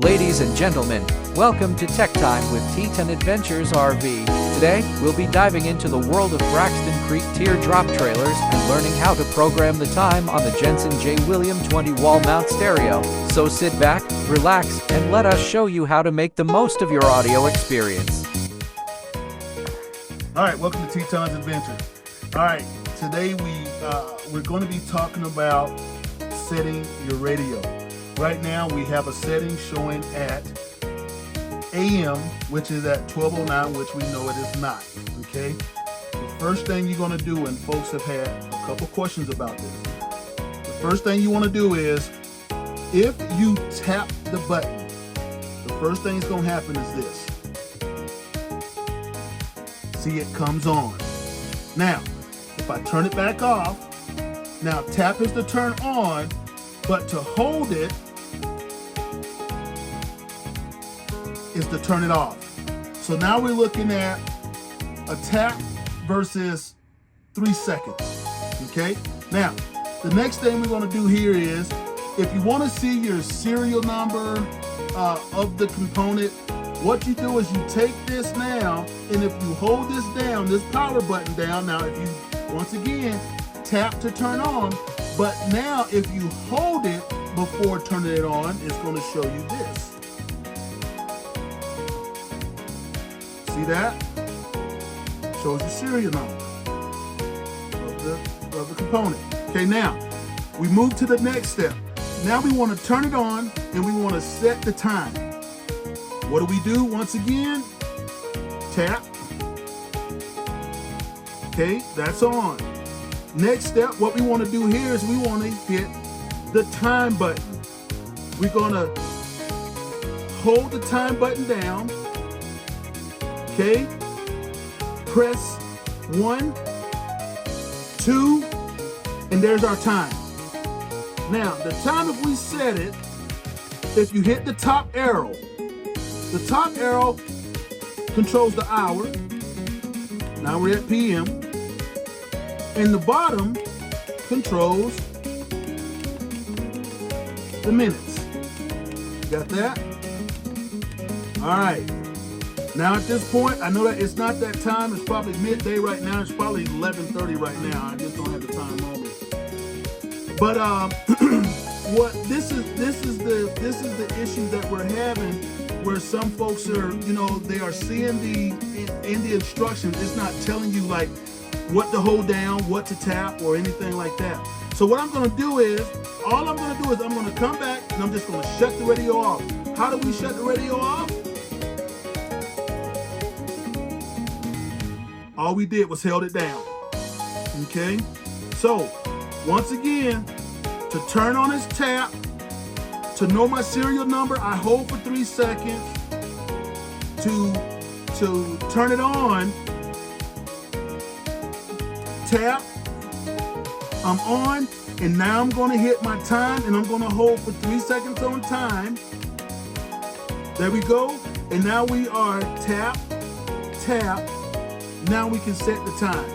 Ladies and gentlemen, welcome to Tech Time with Teton Adventures RV. Today, we'll be diving into the world of Braxton Creek teardrop trailers and learning how to program the time on the Jensen J. William 20 wall mount stereo. So sit back, relax, and let us show you how to make the most of your audio experience. All right, welcome to Teton's Adventures. All right, today we're going to be talking about setting your radio. Right now we have a setting showing at AM, which is at 12:09, which we know it is not, okay? The first thing you're gonna do, and folks have had a couple questions about this, the first thing you wanna do is, if you tap the button, the first thing that's gonna happen is this. See, it comes on. Now, if I turn it back off, now tap is to turn on, but to hold it is to turn it off. So now we're looking at a tap versus 3 seconds, okay? Now, the next thing we're gonna do here is, if you wanna see your serial number of the component, what you do is you take this now, and if you hold this down, this power button down, now if you, once again, tap to turn on, but now if you hold it before turning it on, it's gonna show you this. See that? Shows you serial number of the component. Okay, now we move to the next step. Now we want to turn it on and we want to set the time. What do we do? Once again, tap. Okay, that's on. Next step, what we want to do here is we want to hit the time button. We're going to hold the time button down. Okay, press 1, 2, and there's our time. Now, the time, if we set it, if you hit the top arrow controls the hour. Now we're at PM. And the bottom controls the minutes. Got that? All right. Now at this point, I know that it's not that time. It's probably midday right now. It's probably 11:30 right now. I just don't have the time on me. But what this is the issue that we're having, where some folks are, they are seeing in the instructions, it's not telling you like what to hold down, what to tap, or anything like that. So what I'm gonna do is, I'm gonna come back and I'm just gonna shut the radio off. How do we shut the radio off? All we did was held it down, okay? So, once again, to turn on this tap, to know my serial number, I hold for 3 seconds. To turn it on, tap, I'm on, and now I'm gonna hit my time, and I'm gonna hold for 3 seconds on time. There we go, and now we are tap, tap. Now we can set the time.